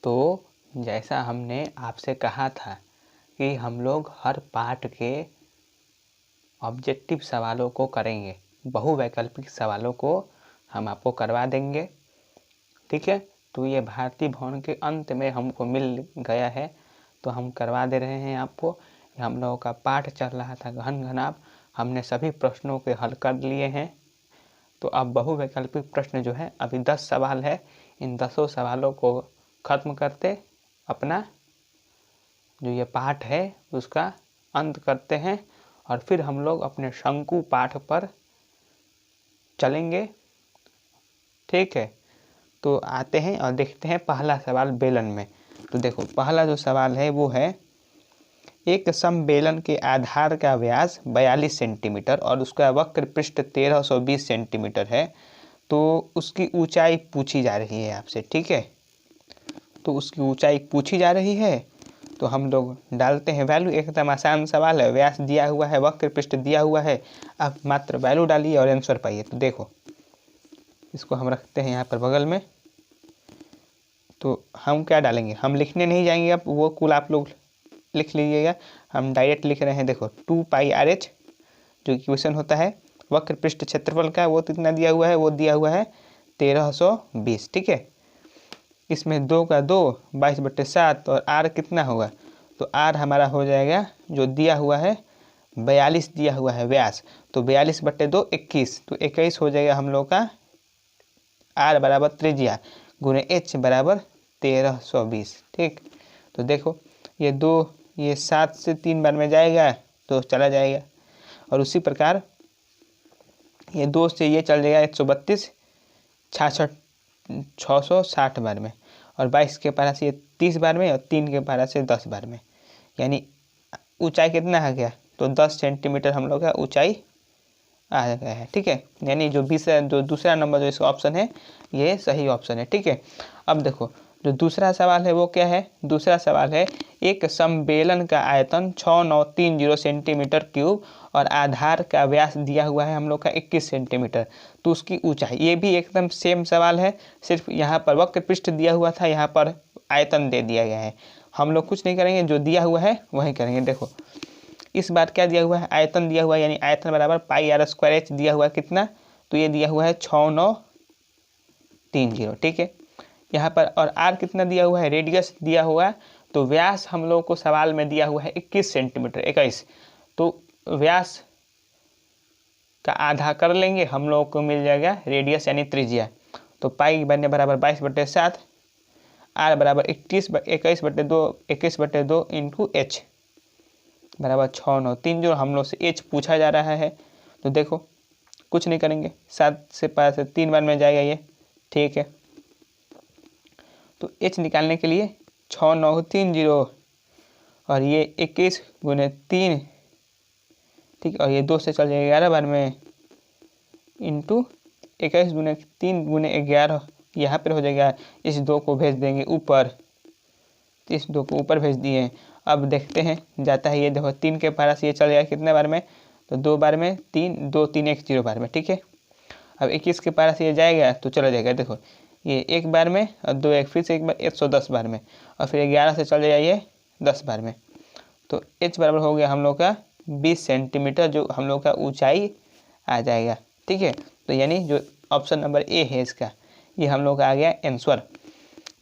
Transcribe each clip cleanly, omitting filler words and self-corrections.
तो जैसा हमने आपसे कहा था कि हम लोग हर पार्ट के ऑब्जेक्टिव सवालों को करेंगे, बहुवैकल्पिक सवालों को हम आपको करवा देंगे, ठीक है। तो ये भारतीय भवन के अंत में हमको मिल गया है, तो हम करवा दे रहे हैं आपको। हम लोगों का पाठ चल रहा था घन घनाभ, हमने सभी प्रश्नों के हल कर लिए हैं। तो अब बहुवैकल्पिक प्रश्न जो है, अभी 10 सवाल है, इन 10 सवालों को ख़त्म करते अपना जो ये पाठ है उसका अंत करते हैं, और फिर हम लोग अपने शंकु पाठ पर चलेंगे, ठीक है। तो आते हैं और देखते हैं पहला सवाल बेलन में। तो देखो पहला जो सवाल है वो है, एक समबेलन के आधार का व्यास 42 सेंटीमीटर और उसका वक्र पृष्ठ 1320 सेंटीमीटर है, तो उसकी ऊंचाई पूछी जा रही है आपसे, ठीक है। तो उसकी ऊंचाई पूछी जा रही है, तो हम लोग डालते हैं वैल्यू। एकदम आसान सवाल है, व्यास दिया हुआ है, वक्र पृष्ठ दिया हुआ है, आप मात्र वैल्यू डालिए और आंसर पाइए। तो देखो इसको हम रखते हैं यहाँ पर बगल में। तो हम क्या डालेंगे, हम लिखने नहीं जाएंगे, अब वो कुल आप लोग लिख लीजिएगा, हम डायरेक्ट लिख रहे हैं। देखो 2πr/h जो इक्वेशन होता है वक्र पृष्ठ क्षेत्रफल का, वो कितना दिया हुआ है, वो दिया हुआ है 1320, ठीक है। इसमें 2 का 2 22/7 और r कितना होगा, तो r हमारा हो जाएगा जो दिया हुआ है 42 दिया हुआ है व्यास, तो 42/2 21, तो 21 हो जाएगा हम लोग का r बराबर त्रिज्या गुणे h बराबर 1320, ठीक। तो देखो ये 2 ये 7 से 3 बार में जाएगा तो चला जाएगा, और उसी प्रकार ये 2 से ये चल जाएगा 132, 66 660 बार में, और 22 के पारा से ये 30 बार में, और 3 के पारा से 10 बार में, यानी ऊंचाई कितना आ गया, तो 10 सेंटीमीटर हम लोग का ऊंचाई आ गया है, ठीक है। यानी जो दूसरा नंबर जो इसका ऑप्शन है ये सही ऑप्शन है, ठीक है। अब देखो जो दूसरा सवाल है वो क्या है, दूसरा सवाल है, एक समबेलन का आयतन 6930 सेंटीमीटर क्यूब और आधार का व्यास दिया हुआ है हम लोग का 21 सेंटीमीटर, तो उसकी ऊंचाई, ये भी एकदम सेम सवाल है, सिर्फ यहाँ पर वक्र पृष्ठ दिया हुआ था, यहाँ पर आयतन दे दिया गया है। हम लोग कुछ नहीं करेंगे, जो दिया हुआ है वही करेंगे। देखो इस बार क्या दिया हुआ है, आयतन दिया हुआ है, यानी आयतन बराबर πr² दिया हुआ है कितना, तो ये दिया हुआ है 6930, ठीक है। यहाँ पर और r कितना दिया हुआ है, रेडियस दिया हुआ है, तो व्यास हम लोग को सवाल में दिया हुआ है 21 सेंटीमीटर 21, तो व्यास का आधा कर लेंगे, हम लोग को मिल जाएगा रेडियस यानी त्रिज्या। तो पाई बनने बराबर 22/7, r बराबर 21/2 इंटू h बराबर 6930, जो हम लोग से h पूछा जा रहा है। तो देखो कुछ नहीं करेंगे, 7 से 5 से 3 बार में जाएगा ये, ठीक है। तो h निकालने के लिए 6930 और ये 21 गुने 3, ठीक, और ये 2 से चल जाएगा 11 बार में, इंटू 21 गुने 3 गुने 11, यहाँ पर हो जाएगा। इस 2 को भेज देंगे ऊपर, इस 2 को ऊपर भेज दिए। अब देखते हैं जाता है, ये देखो 3 के पारा से ये चल जाएगा कितने बार में, तो 2 बार में, 3 2 3 1 0 बार में, ठीक है। अब 21 के पारा से ये जाएगा तो चला जाएगा, देखो ये 1 बार में और 2 1 फिर से 1 बार 110 बार में, और फिर 11 से चल जाएगा ये 10 बार में। तो h बराबर हो गया हम लोग का 20 सेंटीमीटर, जो हम लोग का ऊंचाई आ जाएगा, ठीक है। तो यानी जो ऑप्शन नंबर ए है इसका, ये हम लोग का आ गया आंसर।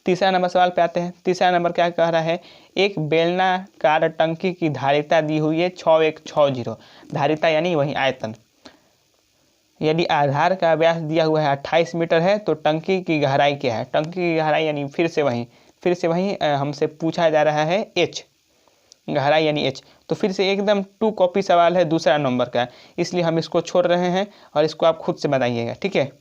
तीसरा नंबर सवाल पे आते हैं। तीसरा नंबर क्या कह रहा है, एक बेलनाकार टंकी की धारिता दी हुई है 6160, धारिता यानी वही आयतन, यदि आधार का व्यास दिया हुआ है 28 मीटर है, तो टंकी की गहराई क्या है, टंकी की गहराई यानी फिर से वही हमसे पूछा जा रहा है h, गहराई यानी h। तो फिर से एकदम 2 कॉपी सवाल है दूसरा नंबर का, इसलिए हम इसको छोड़ रहे हैं और इसको आप खुद से बताइएगा, ठीक है।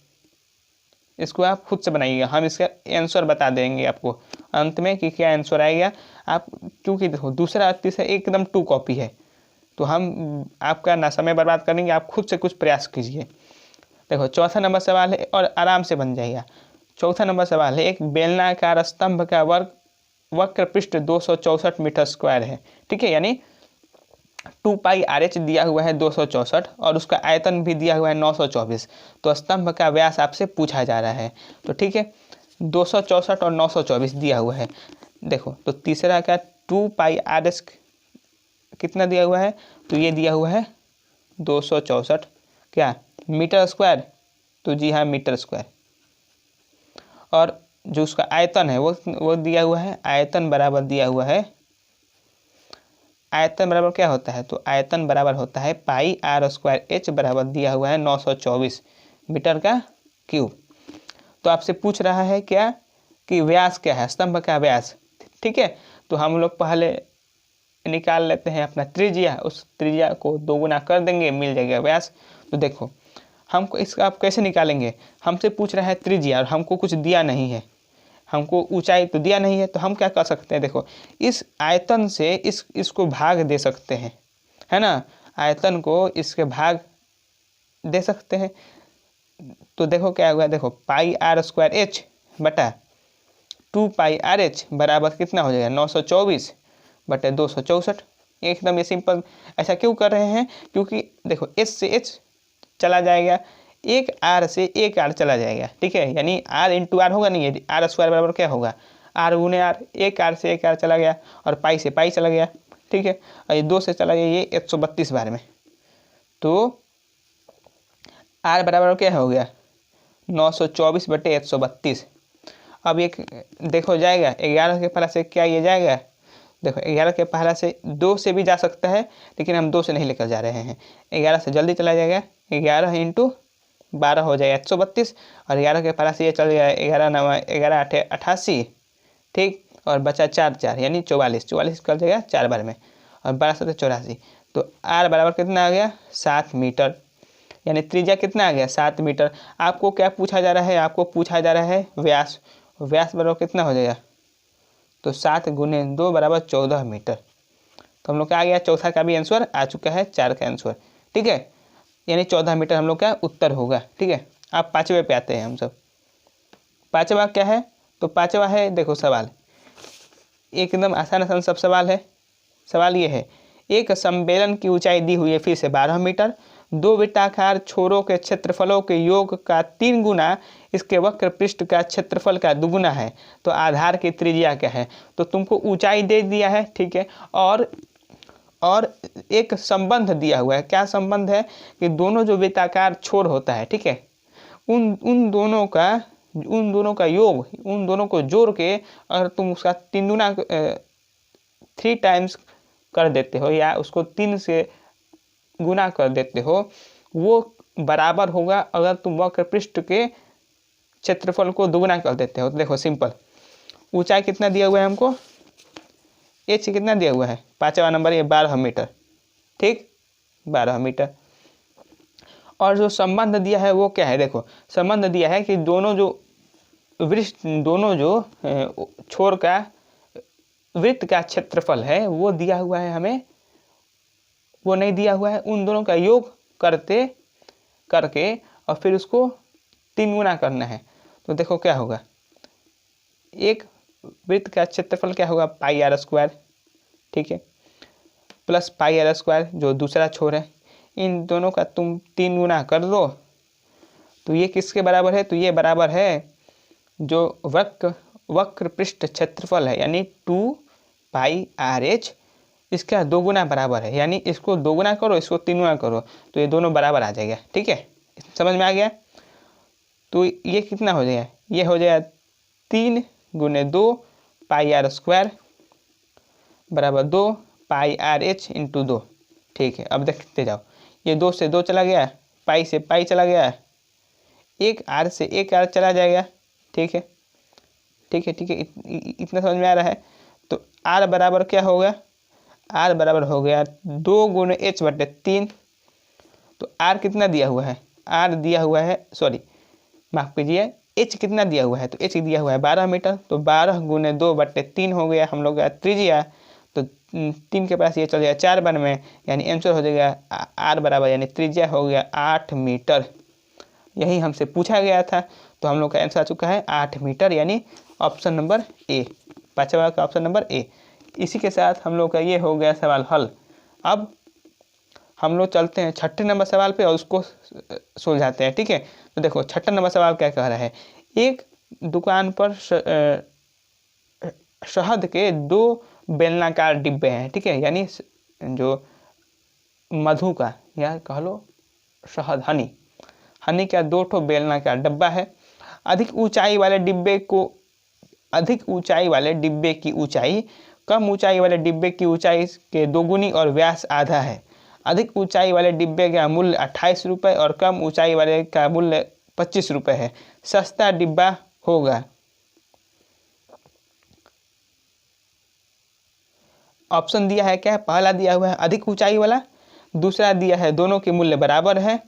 इसको आप खुद से बनाइएगा, हम इसका आंसर बता देंगे आपको अंत में कि क्या आंसर आएगा। आप क्योंकि देखो दूसरा तीसरा एकदम 2 कॉपी है, तो हम आपका ना समय बर्बाद करेंगे, आप खुद से कुछ प्रयास कीजिए। देखो चौथा नंबर सवाल है और आराम से बन जाएगा। चौथा नंबर सवाल है, एक बेलनाकार स्तंभ का वक्र पृष्ठ 264 मीटर स्क्वायर है, ठीक है, यानी 2πr/h दिया हुआ है 264 और उसका आयतन भी दिया हुआ है 924, तो स्तंभ का व्यास आपसे पूछा जा रहा है। तो ठीक है, 264 और 924 दिया हुआ है। देखो तो तीसरा क्या 2πr/s कितना दिया हुआ है, तो ये दिया हुआ है 264 क्या मीटर स्क्वायर, तो जी हाँ मीटर स्क्वायर। और जो उसका आयतन है वो दिया हुआ है, आयतन बराबर दिया हुआ है, आयतन बराबर क्या होता है, तो आयतन बराबर होता है πr² बराबर दिया हुआ है 924 मीटर का क्यूब। तो आपसे पूछ रहा है क्या कि व्यास क्या है, स्तंभ का व्यास, ठीक है। तो हम लोग पहले निकाल लेते हैं अपना त्रिज्या, उस त्रिज्या को दोगुना कर देंगे, मिल जाएगा व्यास। तो देखो हमको इसका आप कैसे निकालेंगे, हमसे पूछ रहा है त्रिज्या और हमको कुछ दिया नहीं है, हमको ऊंचाई तो दिया नहीं है, तो हम क्या कर सकते हैं, देखो इस आयतन से इसको भाग दे सकते हैं, है ना, आयतन को इसके भाग दे सकते हैं। तो देखो क्या हुआ, देखो πr² बटा 2πrh बराबर कितना हो जाएगा 924 बटे 264। एकदम ये सिंपल। ऐसा क्यों कर रहे हैं, क्योंकि देखो एच से एच चला जाएगा, एक आर से एक आर चला जाएगा, ठीक है, यानी आर इंटू आर होगा, नहीं है r² बराबर क्या होगा आर गुने आर, एक आर से एक आर चला गया और पाई से पाई चला गया, ठीक है, और ये 2 से चला गया ये 132 बार में, तो आर बराबर क्या हो गया 924 बटे 132। अब एक देखो जाएगा 11 के पहला से क्या ये जाएगा, देखो 11 के पहला से 2 से भी जा सकता है, लेकिन हम 2 से नहीं लेकर जा रहे हैं, 11 से जल्दी चला जाएगा, 11 इंटू 12 हो जाएगा 132, और 11 के पहला से ये चल गया 11 9 11 8 88, ठीक, और बचा 4 4 यानी 44 कर जाएगा 4 बार में, और 12 7 84। तो आर बराबर कितना आ गया 7 मीटर, यानी त्रिज्या कितना आ गया 7 मीटर। आपको क्या पूछा जा रहा है, आपको पूछा जा रहा है व्यास, व्यास बराबर कितना हो जाएगा, तो 7 गुने 2 बराबर 14 मीटर। तो हम लोग का आ गया, चौथा का भी आंसर आ चुका है, 4 का आंसर, ठीक है, यानी 14 मीटर हम लोग का उत्तर होगा, ठीक है। अब 5वें पे आते हैं हम सब। 5वां क्या है, तो 5वां है, देखो सवाल एकदम आसान सब सवाल है। सवाल ये है, एक सम्मेलन की ऊंचाई दी हुई है फिर से 12 मीटर, 2 वृत्ताकार छोरों के क्षेत्रफलों के योग का 3 गुना इसके वक्र पृष्ठ का क्षेत्रफल का दुगुना है, तो आधार की त्रिज्या क्या है। तो तुमको ऊंचाई दे दिया है, ठीक है, और एक संबंध दिया हुआ है। क्या संबंध है कि दोनों जो वृत्ताकार छोर होता है, ठीक है, उन दोनों का योग, उन दोनों को जोड़ के अगर तुम उसका 3 गुना 3 टाइम्स कर देते हो या उसको 3 से गुना कर देते हो, वो बराबर होगा अगर तुम वक्र पृष्ठ के क्षेत्रफल को दुगुना कर देते हो। तो देखो सिंपल, ऊंचाई कितना दिया हुआ है हमको, एच कितना दिया हुआ है 5वां नंबर ये 12 मीटर, ठीक 12 मीटर। और जो संबंध दिया है वो क्या है, देखो संबंध दिया है कि दोनों जो छोर का वृत्त का क्षेत्रफल है वो दिया हुआ है हमें, वो नहीं दिया हुआ है, उन दोनों का योग करके और फिर उसको 3 गुना करना है। तो देखो क्या होगा, एक वृत्त का क्षेत्रफल क्या होगा πr², ठीक है, प्लस πr² जो दूसरा छोर है, इन दोनों का तुम 3 गुना कर दो, तो ये किसके बराबर है, तो ये बराबर है जो वक्र पृष्ठ क्षेत्रफल है, यानी 2πrh, इसका 2 गुना बराबर है, यानी इसको 2 गुना करो इसको 3 गुना करो, तो ये दोनों बराबर आ जाएगा, ठीक है, समझ में आ गया। तो ये कितना हो जाएगा, ये हो जाएगा 3 गुने 2 πr² बराबर 2 πrh इंटू 2, ठीक है। अब देखते जाओ, ये 2 से 2 चला गया, पाई से पाई चला गया, एक आर से एक आर चला जाएगा, ठीक है, इतना समझ में आ रहा है। तो आर बराबर क्या होगा, आर बराबर हो गया 2 गुने h बटे 3। तो आर कितना दिया हुआ है, आर दिया हुआ है, सॉरी माफ कीजिए, एच कितना दिया हुआ है, तो एच दिया हुआ है 12 मीटर, तो 12 गुने 2 बटे 3 हो गया हम लोग का त्रिज्या। तो 3 के पास ये चल जाएगा 4 बार में, यानी आंसर हो जाएगा आर बराबर, यानी त्रिज्या हो गया 8 मीटर। यही हमसे पूछा गया था, तो हम लोग का आंसर आ चुका है 8 मीटर, यानी ऑप्शन नंबर ए, 5वां का ऑप्शन नंबर ए। इसी के साथ हम लोग का ये हो गया सवाल हल। अब हम लोग चलते हैं 6ठे नंबर सवाल पे और उसको सुलझाते हैं, ठीक है। तो देखो 6ठा नंबर सवाल क्या कह रहा है, एक दुकान पर शहद के 2 बेलनाकार डिब्बे हैं, ठीक है, यानी जो मधु का या कह लो शहद हनी का 2 ठो बेलनाकार डब्बा है। अधिक ऊंचाई वाले डिब्बे की ऊंचाई कम ऊंचाई वाले डिब्बे की ऊंचाई के 2 गुनी और व्यास आधा है। अधिक ऊंचाई वाले डिब्बे का मूल्य 28 रुपये और कम ऊंचाई वाले का मूल्य 25 रुपये है। सस्ता डिब्बा होगा। ऑप्शन दिया है क्या, पहला दिया हुआ है अधिक ऊंचाई वाला, दूसरा दिया है दोनों के मूल्य बराबर है,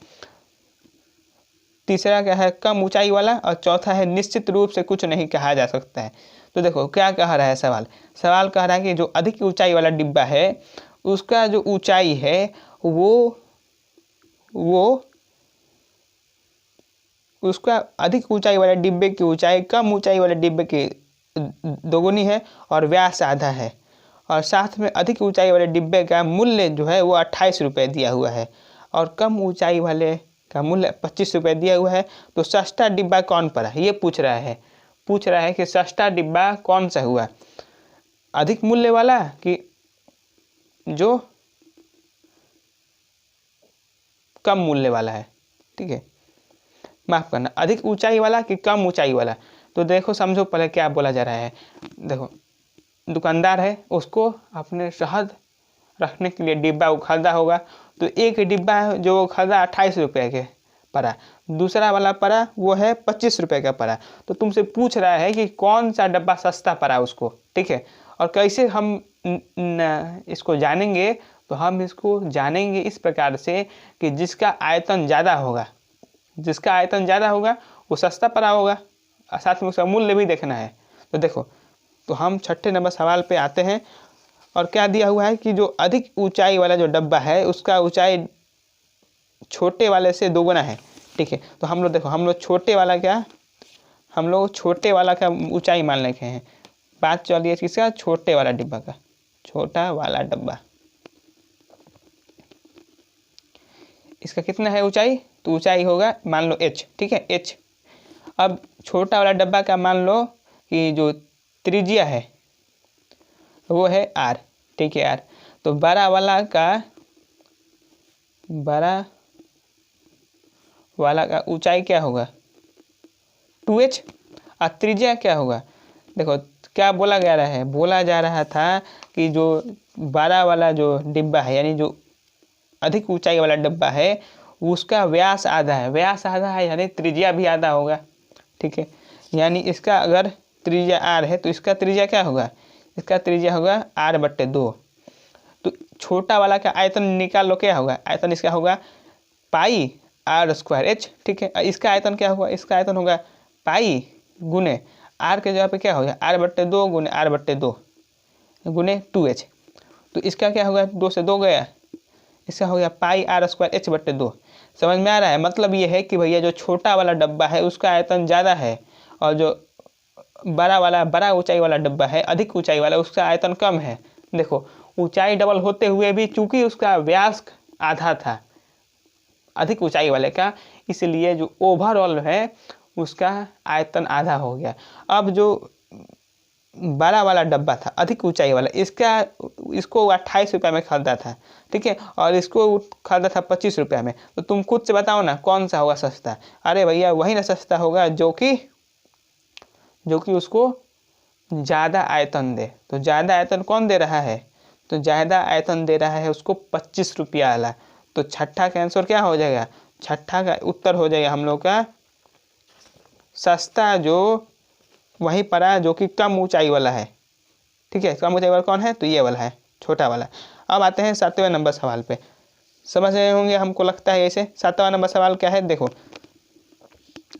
तीसरा क्या है कम ऊंचाई वाला, और चौथा है निश्चित रूप से कुछ नहीं कहा जा सकता है। तो देखो क्या कह रहा है सवाल कह रहा है कि जो अधिक ऊंचाई वाला डिब्बा है उसका जो ऊंचाई है वो उसका अधिक ऊंचाई वाले डिब्बे की ऊंचाई कम ऊंचाई वाले डिब्बे की 2 गुनी है और व्यास आधा है, और साथ में अधिक ऊंचाई वाले डिब्बे का मूल्य जो है वो 28 रुपये दिया हुआ है और कम ऊंचाई वाले का मूल्य 25 रुपये दिया हुआ है। तो सस्ता डिब्बा कौन पड़ा, ये पूछ रहा है कि सस्ता डिब्बा कौन सा हुआ, अधिक मूल्य वाला कि जो कम मूल्य वाला है, ठीक है, माफ करना, अधिक ऊंचाई वाला कि कम ऊंचाई वाला। तो देखो समझो पहले क्या बोला जा रहा है। देखो दुकानदार है, उसको अपने शहद रखने के लिए डिब्बा वो खरीदा होगा, तो एक डिब्बा जो वो खरीदा 28 रुपये के पड़ा, दूसरा वाला पड़ा वो है 25 रुपये का पड़ा। तो तुमसे पूछ रहा है कि कौन सा डब्बा सस्ता पड़ा उसको, ठीक है। और कैसे हम इसको जानेंगे, तो हम इसको जानेंगे इस प्रकार से कि जिसका आयतन ज़्यादा होगा वो सस्ता पड़ा होगा, और साथ में उसका मूल्य भी देखना है। तो देखो, तो हम छठे नंबर सवाल पे आते हैं, और क्या दिया हुआ है कि जो अधिक ऊंचाई वाला जो डब्बा है उसका ऊंचाई छोटे वाले से 2 गुना है, ठीक है। तो हम लोग छोटे वाला का ऊंचाई मान रखे हैं। बात चलिए किसका, छोटे वाला डिब्बा का, छोटा वाला डब्बा, इसका कितना है ऊंचाई, तो ऊंचाई होगा मान लो h, ठीक है, h। अब छोटा वाला डब्बा का मान लो कि जो त्रिज्या है वो है r, ठीक है, r। तो बड़ा वाला का ऊंचाई क्या होगा 2h, और त्रिज्या क्या होगा। देखो क्या बोला जा रहा था कि जो बड़ा वाला जो डिब्बा है यानी जो अधिक ऊंचाई वाला डब्बा है उसका व्यास आधा है यानी त्रिज्या भी आधा होगा, ठीक है। यानी इसका अगर त्रिज्या r है तो इसका त्रिज्या क्या होगा, इसका त्रिज्या होगा r/2। तो छोटा वाला का आयतन निकाल लो, क्या होगा, आयतन इसका होगा पाई r²h, ठीक है। इसका आयतन क्या होगा, इसका आयतन होगा पाई गुने r के जगह पे क्या होगा r/2 गुने r/2 गुने 2h। तो इसका क्या होगा, 2 से 2 गया, इसका हो गया पाई r²h/2। समझ में आ रहा है। मतलब ये है कि भैया जो छोटा वाला डब्बा है उसका आयतन ज़्यादा है, और जो बड़ा ऊंचाई वाला डब्बा है अधिक ऊंचाई वाला उसका आयतन कम है। देखो ऊंचाई डबल होते हुए भी चूंकि उसका व्यास आधा था अधिक ऊंचाई वाले का, इसलिए जो ओवरऑल है उसका आयतन आधा हो गया। अब जो बड़ा वाला डब्बा था अधिक ऊंचाई वाला, इसको 28 रुपये में खरीदा था, ठीक है, और इसको खरीदा था 25 रुपये में। तो तुम खुद से बताओ ना कौन सा होगा सस्ता। अरे भैया वही ना सस्ता होगा जो कि उसको ज़्यादा आयतन दे। तो ज़्यादा आयतन कौन दे रहा है, तो ज़्यादा आयतन दे रहा है उसको 25 रुपया वाला। तो छठा का आंसर क्या हो जाएगा, छठा का उत्तर हो जाएगा हम लोग का सस्ता जो वहीं पड़ा जो कि कम ऊंचाई वाला है, ठीक है। कम ऊंचाई वाला कौन है, तो ये वाला है, छोटा वाला। अब आते हैं 7वें नंबर सवाल पे। समझ रहे होंगे हमको लगता है ऐसे। 7वां नंबर सवाल क्या है, देखो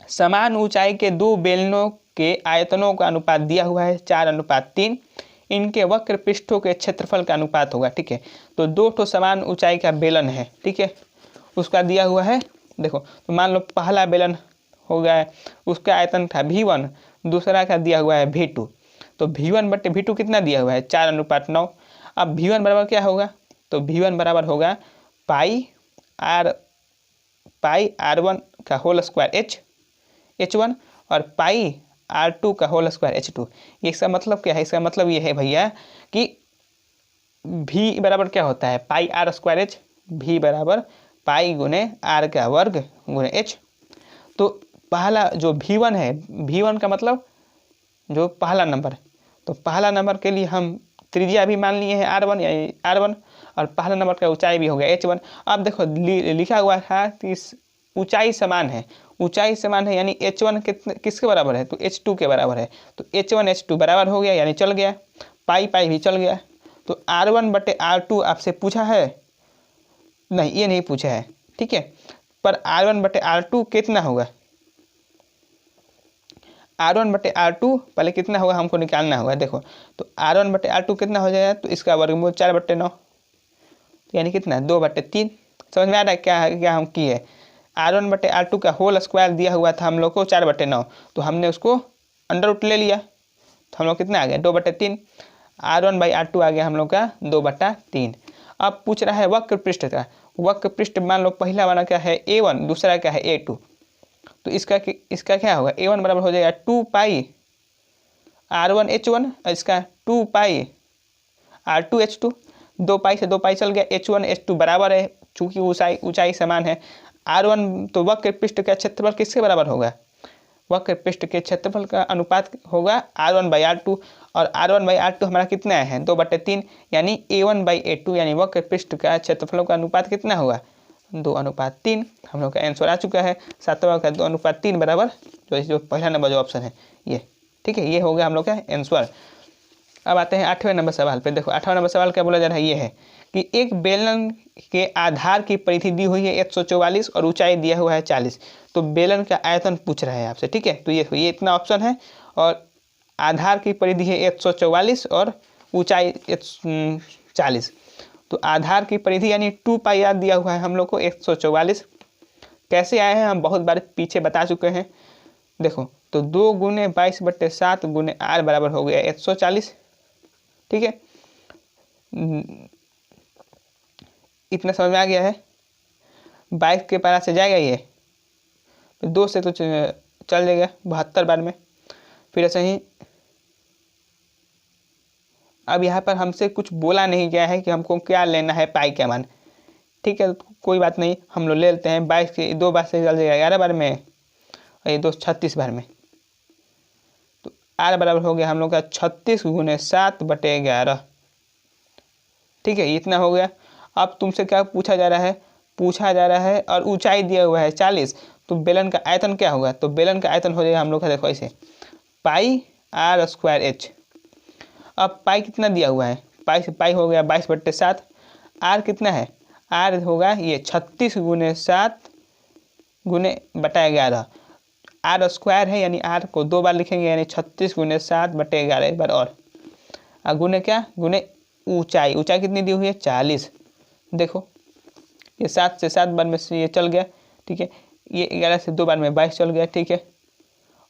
समान ऊंचाई के 2 बेलनों के आयतनों का अनुपात दिया हुआ है 4:3। इनके वक्र पृष्ठों के क्षेत्रफल का अनुपात होगा, ठीक है। तो 2 ठो समान ऊंचाई का बेलन है, ठीक है, उसका दिया हुआ है। देखो तो मान लो पहला बेलन हो गया, उसका आयतन था v1, दूसरा का दिया हुआ है v2। तो v1/v2 कितना दिया हुआ है 4:9। अब v1 बराबर क्या होगा, तो v1 बराबर होगा पाई r1 का होल स्क्वायर h1 और पाई R2 का होल स्क्वायर H2। इसका मतलब क्या है? इसका मतलब ये है भैया कि V बराबर क्या होता है? पाई R स्क्वायर H। V बराबर पाई गुने R का वर्ग गुने H। तो पहला जो V1 है, V1 का मतलब जो पहला नंबर, तो पहला नंबर के लिए हम त्रिज्या भी मान लिए हैं R1 यानी R1, और पहला नंबर का ऊंचाई भी हो गया H1। अब देखो लिखा हुआ था कि ऊंचाई समान है, ऊंचाई समान है यानी H1 किसके बराबर है? तो H2 के बराबर है। तो H1 H2 बराबर हो गया यानी चल गया, पाई पाई भी चल गया। तो R1 बटे R2 आपसे पूछा है? नहीं, ये नहीं पूछा है, ठीक है। पर R1 बटे R2 कितना होगा? R1 बटे R2 पहले कितना होगा हमको निकालना होगा। देखो तो R1 बटे R2 कितना हो जाएगा? तो इसका वर्गमूल 4/9 यानी कितना? 2/3। समझ में आ रहा है क्या क्या हम किए? R1 बटे R2 का होल स्क्वायर दिया हुआ था हम लोग को 4/9, तो हमने उसको अंडर रूट ले लिया, तो हम लोग कितना आ गया? 2/3। R1/R2 आ गया हम लोग का 2/3। अब पूछ रहा है वक्र पृष्ठ का। वक्र पृष्ठ मान लो पहला वाला क्या है? A1, दूसरा क्या है? A2। तो इसका क्या होगा? A1 बराबर हो जाएगा 2 पाई R1 H1, इसका 2 पाई R2 H2। 2 पाई से 2 पाई चल गया, H1 H2 बराबर है, चूंकि ऊंचाई समान है। R1 तो वक्र पृष्ठ का क्षेत्रफल किसके बराबर होगा? वक्र पृष्ठ के क्षेत्रफल का अनुपात होगा R1/R2, और R1/R2 हमारा कितना है? 2/3 यानी A1/A2 यानी वक्र पृष्ठ का क्षेत्रफलों का अनुपात कितना होगा? 2:3। हम लोग का आंसर आ चुका है 7वां का 2:3 बराबर जो पहला नंबर जो ऑप्शन है ये, ठीक है। ये हो गया हम लोग का आंसर। अब आते हैं 8वें नंबर सवाल पे। देखो 8वां नंबर सवाल क्या बोला जा रहा है? ये है कि एक बेलन के आधार की परिधि दी हुई है 144 और ऊंचाई दिया हुआ है 40। तो बेलन का आयतन पूछ रहा है आपसे, ठीक है। तो ये इतना ऑप्शन है, और आधार की परिधि है 144 और ऊंचाई 40। तो आधार की परिधि यानी 2 पाई आर दिया हुआ है हम लोग को 144। कैसे आए हैं हम बहुत बार पीछे बता चुके हैं। देखो तो 2 गुने 22/7 गुने आर बराबर हो गया 140, ठीक है। इतना समझ में आ गया है? 22 के पारा से जाएगा ये, तो 2 से तो चल जाएगा 72 बार में। फिर ऐसे ही अब यहाँ पर हमसे कुछ बोला नहीं गया है कि हमको क्या लेना है, पाई का मान, ठीक है। तो कोई बात नहीं, हम लोग ले लेते हैं 22 के 2 बार से चल जाएगा 11 बार में, और ये 2 36 बार में। तो आर बराबर हो गया हम लोग का 36 गुने 7/11, ठीक है। इतना हो गया। अब तुमसे क्या पूछा जा रहा है? पूछा जा रहा है और ऊंचाई दिया हुआ है 40, तो बेलन का आयतन क्या होगा? तो बेलन का आयतन हो जाएगा हम लोग का, देखो ऐसे, पाई R स्क्वायर H। अब पाई कितना दिया हुआ है? पाई से पाई हो गया 22/7। आर कितना है? आर होगा ये 36 गुने 7 गुने बटा 11। आर स्क्वायर है यानी आर को 2 बार लिखेंगे, यानी 36 गुने 7/11 एक बार और गुने क्या? गुने ऊंचाई। ऊंचाई कितनी दी हुई है? 40। देखो ये 7 से 7 बार में से ये चल गया, ठीक है। ये 11 से 2 बार में 22 चल गया, ठीक है।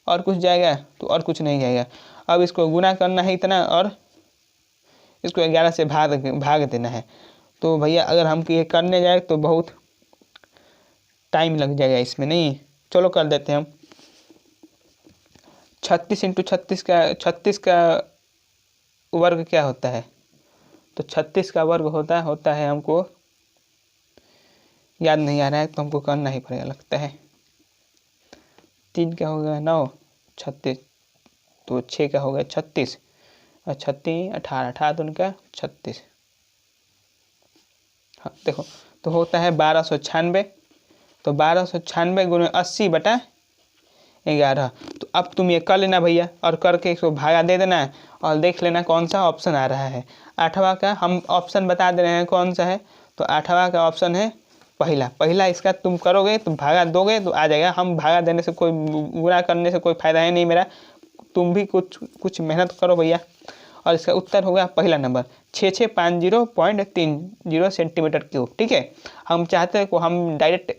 और कुछ जाएगा? तो और कुछ नहीं जाएगा। अब इसको गुना करना है इतना, और इसको 11 से भाग देना है। तो भैया अगर हम ये करने जाए तो बहुत टाइम लग जाएगा इसमें, नहीं। चलो कर देते हैं हम। 36 × 36 का वर्ग क्या होता है? तो 36 का वर्ग होता है हमको याद नहीं आ रहा है, तो हमको करना ही पड़ेगा लगता है। 3 का होगा 9, 36, तो 6 का होगा 36, और 36 18, 18 दूनी का 36। हाँ देखो तो होता है 1296। तो 1296 गुने 80/11। तो अब तुम ये कर लेना भैया, और करके इसको भागा दे देना है, और देख लेना कौन सा ऑप्शन आ रहा है। 8वां का हम ऑप्शन बता दे रहे हैं कौन सा है। तो 8वां का ऑप्शन है पहला। इसका तुम करोगे तो भागा दोगे तो आ जाएगा। हम भागा देने से कोई, बुरा करने से कोई फायदा है नहीं मेरा। तुम भी कुछ मेहनत करो भैया। और इसका उत्तर होगा पहला नंबर 6650.30 सेंटीमीटर क्यूब, ठीक है। हम चाहते हैं को हम डायरेक्ट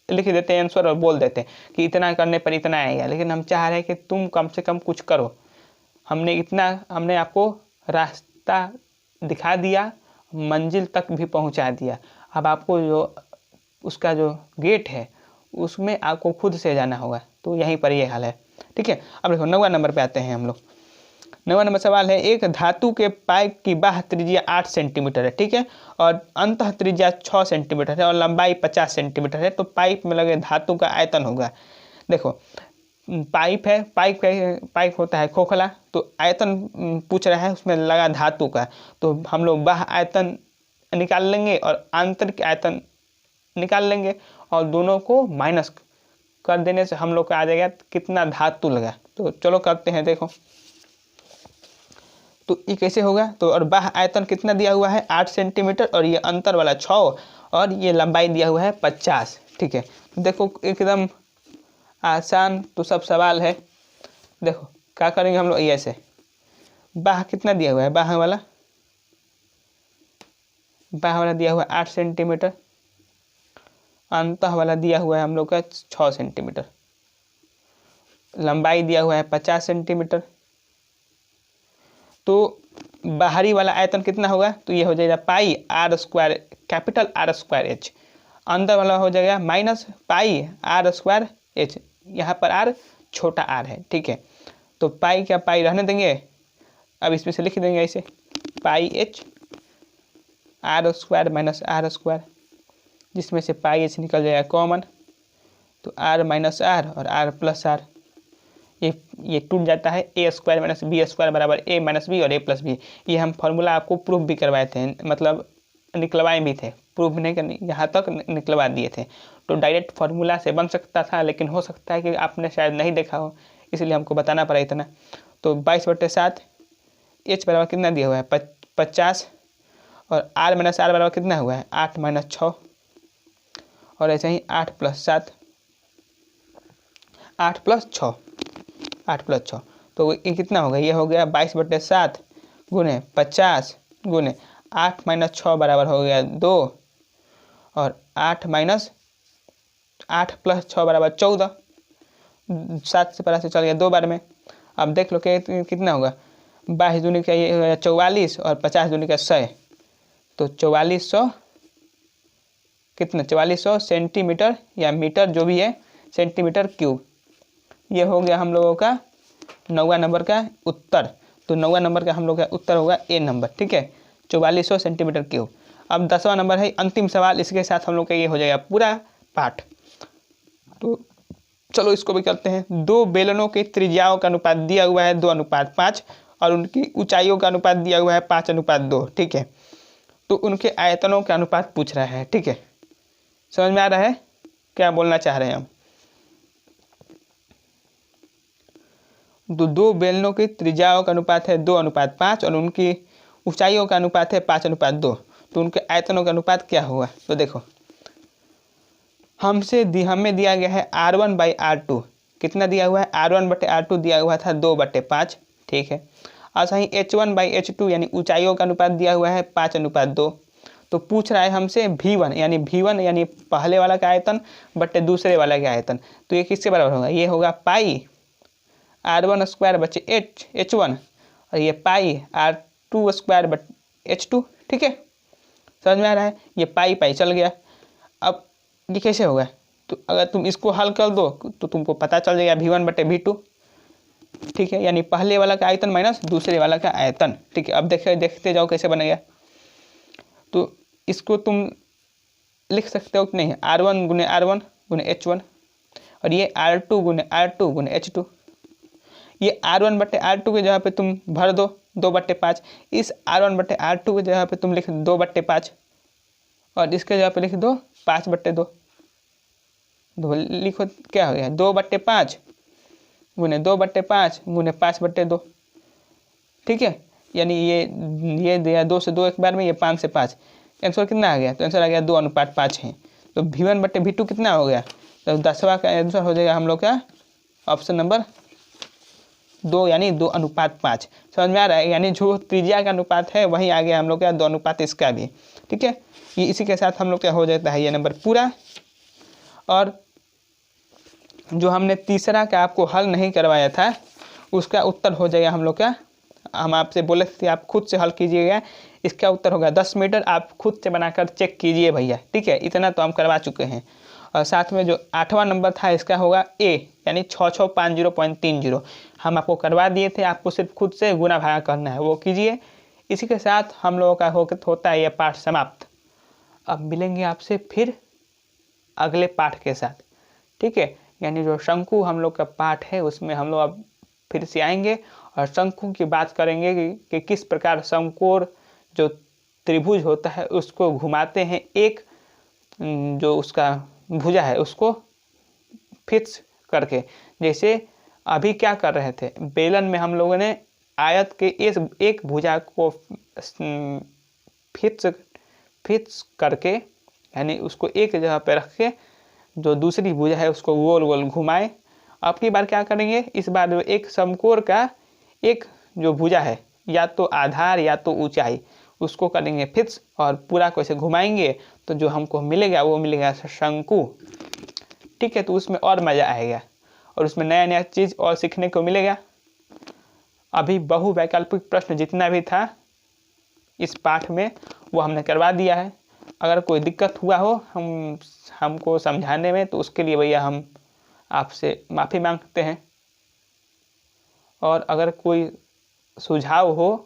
लिख देते हैं आंसर और बोल देते हैं कि इतना करने पर इतना आएगा, लेकिन हम चाह रहे हैं कि तुम कम से कम कुछ करो। हमने आपको रास्ता दिखा दिया, मंजिल तक भी पहुंचा दिया। अब आपको जो उसका जो गेट है उसमें आपको खुद से जाना होगा। तो यहीं पर ये हाल है। ठीक है। अब देखो 9वां नंबर पे आते हैं हम लोग। 9वां नंबर सवाल है, एक धातु के पाइप की बाह्य त्रिज्या 8 सेंटीमीटर है, ठीक है, और अंतः त्रिज्या 6 सेंटीमीटर है और लंबाई 50 सेंटीमीटर है, तो पाइप में लगे धातु का आयतन होगा। देखो पाइप है, पाइप होता है खोखला, तो आयतन पूछ रहा है उसमें लगा धातु का, तो हम लोग बाह्य आयतन निकाल लेंगे और आंतरिक आयतन निकाल लेंगे और दोनों को माइनस कर देने से हम लोग को आ जाएगा कितना धातु लगा। तो चलो करते हैं। देखो तो ये कैसे होगा, तो और बाह्य आयतन कितना दिया हुआ है 8 सेंटीमीटर और ये अंतर वाला 6 और ये लंबाई दिया हुआ है 50, ठीक है। देखो एकदम आसान तो सब सवाल है। देखो क्या करेंगे हम लोग, ऐसे बाह्य कितना दिया हुआ है, बाह्य वाला दिया हुआ है 8 सेंटीमीटर, अंतः वाला दिया हुआ है हम लोग का 6 सेंटीमीटर, लंबाई दिया हुआ है 50 सेंटीमीटर। तो बाहरी वाला आयतन कितना होगा, तो ये हो जाएगा pi r square, capital r square h, अंदर वाला हो जाएगा minus pi r square h, यहाँ पर आर छोटा आर है, ठीक है। तो पाई क्या पाई रहने देंगे, अब इसमें से लिख देंगे ऐसे pi h r square minus r square, जिसमें से पाई एच निकल जाएगा कॉमन, तो आर माइनस आर और आर प्लस आर, ये टूट जाता है, a square minus b square बराबर ए माइनस बी और ए प्लस बी। ये हम फॉर्मूला आपको प्रूफ भी करवाए थे, मतलब निकलवाए भी थे, प्रूफ नहीं करनी, यहाँ तक निकलवा दिए थे। तो डायरेक्ट फार्मूला से बन सकता था, लेकिन हो सकता है कि आपने शायद नहीं देखा हो, इसलिए हमको बताना पड़ा इतना। तो 22/7 एच बराबर कितना दिया हुआ है 50 और आर माइनस आर बराबर कितना हुआ है 8 - 6 और ऐसे ही 8 + 7 8 + 6 8 + 6, तो ये कितना हो गया, ये हो गया 22/7 गुने 50 गुने 8 - 6 बराबर हो गया 2 और 8 + 6 बराबर 14, 7 से परा से चल गया 2 बार में। अब देख लो कितना होगा, 22 दूनी का ये हो गया 44 और 50 दूनी का 100, तो 4400 कितना 4400 सेंटीमीटर या मीटर जो भी है सेंटीमीटर क्यूब। ये हो गया हम लोगों का 9वां नंबर का उत्तर। तो 9वां नंबर का हम लोग का उत्तर होगा ए नंबर, ठीक है, 4400 सेंटीमीटर क्यूब। अब 10वां नंबर है अंतिम सवाल, इसके साथ हम लोग का ये हो जाएगा पूरा पाठ। तो चलो इसको भी करते हैं। दो बेलनों की त्रिज्याओं का अनुपात दिया हुआ है 2:5 और उनकी ऊंचाइयों का अनुपात दिया हुआ है 5:2, ठीक है। तो उनके आयतनों का अनुपात पूछ रहा है, ठीक है। समझ में आ रहा है क्या बोलना चाह रहे हैं हम। दो बेलनों की त्रिज्याओं का अनुपात है 2:5 और उनकी ऊंचाइयों का अनुपात है 5:2, तो उनके आयतनों का अनुपात क्या हुआ। तो देखो हमें दिया गया है R1/R2, कितना दिया हुआ है R1/R2 दिया हुआ था 2/5, ठीक है। और सही H1/H2 यानी ऊंचाइयों का अनुपात दिया हुआ है 5:2। तो पूछ रहा है हमसे V1 यानी पहले वाला का आयतन बटे दूसरे वाला का आयतन, तो ये किसके बराबर होगा, ये होगा पाई R1² H1 और ये पाई R2² H2, ठीक है। समझ में आ रहा है, ये पाई चल गया। अब ये कैसे होगा, तो अगर तुम इसको हल कर दो तो तुमको पता चल जाएगा V1/V2, ठीक है, यानी पहले वाला का आयतन माइनस दूसरे वाला का आयतन, ठीक है। अब देखते जाओ कैसे बनेगा। तो इसको तुम लिख सकते हो कि नहीं, R1 × R1 × H1 और ये R2 × R2 × H2। ये R1/R2 की जगह पे तुम भर दो 2/5, इस R1/R2 की जगह पे तुम लिख 2/5 और इसके जगह पे लिख दो 5/2। लिखो क्या हो गया 2/5 × 2/5 × 5/2, ठीक है। यानी ये दिया 2 से 2 एक बार में, ये 5 से 5, आंसर कितना आ गया, तो आंसर आ गया 2:5 है। तो V1/V2 कितना हो गया, तो 10वां का आंसर हो जाएगा हम लोग का ऑप्शन नंबर 2 यानी 2:5। समझ में आ रहा है, यानी जो त्रिज्या का अनुपात है वही आ गया हम लोग का 2 अनुपात इसका भी, ठीक है। ये इसी के साथ हम लोग क्या हो जाता है ये नंबर पूरा। और जो हमने तीसरा का आपको हल नहीं करवाया था उसका उत्तर हो जाएगा हम लोग का, हम आपसे बोले थे आप खुद से हल कीजिएगा, इसका उत्तर होगा 10 मीटर। आप खुद से बनाकर चेक कीजिए भैया, ठीक है, इतना तो हम करवा चुके हैं। और साथ में जो 8वां नंबर था इसका होगा ए, यानी 6650.30 हम आपको करवा दिए थे, आपको सिर्फ खुद से गुना भागा करना है, वो कीजिए। इसी के साथ हम लोगों का होता है यह पाठ समाप्त। अब मिलेंगे आपसे फिर अगले पाठ के साथ, ठीक है। यानी जो शंकु हम लोग का पाठ है उसमें हम लोग अब फिर से आएंगे और शंकु की बात करेंगे कि किस प्रकार समकोण जो त्रिभुज होता है उसको घुमाते हैं, एक जो उसका भुजा है उसको फिक्स करके। जैसे अभी क्या कर रहे थे, बेलन में हम लोगों ने आयत के इस एक भुजा को फिक्स करके, यानी उसको एक जगह पे रख के जो दूसरी भुजा है उसको गोल गोल घुमाए। अब की बार क्या करेंगे, इस बार जो एक समकोण का एक जो भुजा है, या तो आधार या तो ऊंचाई, उसको करेंगे फिक्स और पूरा को ऐसे घुमाएंगे तो जो हमको मिलेगा वो मिलेगा शंकु, ठीक है। तो उसमें और मज़ा आएगा और उसमें नया नया चीज़ और सीखने को मिलेगा। अभी बहुवैकल्पिक प्रश्न जितना भी था इस पाठ में वो हमने करवा दिया है। अगर कोई दिक्कत हुआ हो हमको समझाने में तो उसके लिए भैया हम आपसे माफ़ी मांगते हैं। और अगर कोई सुझाव हो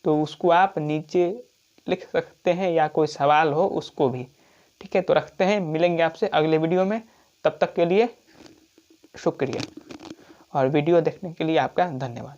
तो उसको आप नीचे लिख सकते हैं, या कोई सवाल हो उसको भी, ठीक है। तो रखते हैं, मिलेंगे आपसे अगले वीडियो में, तब तक के लिए शुक्रिया और वीडियो देखने के लिए आपका धन्यवाद।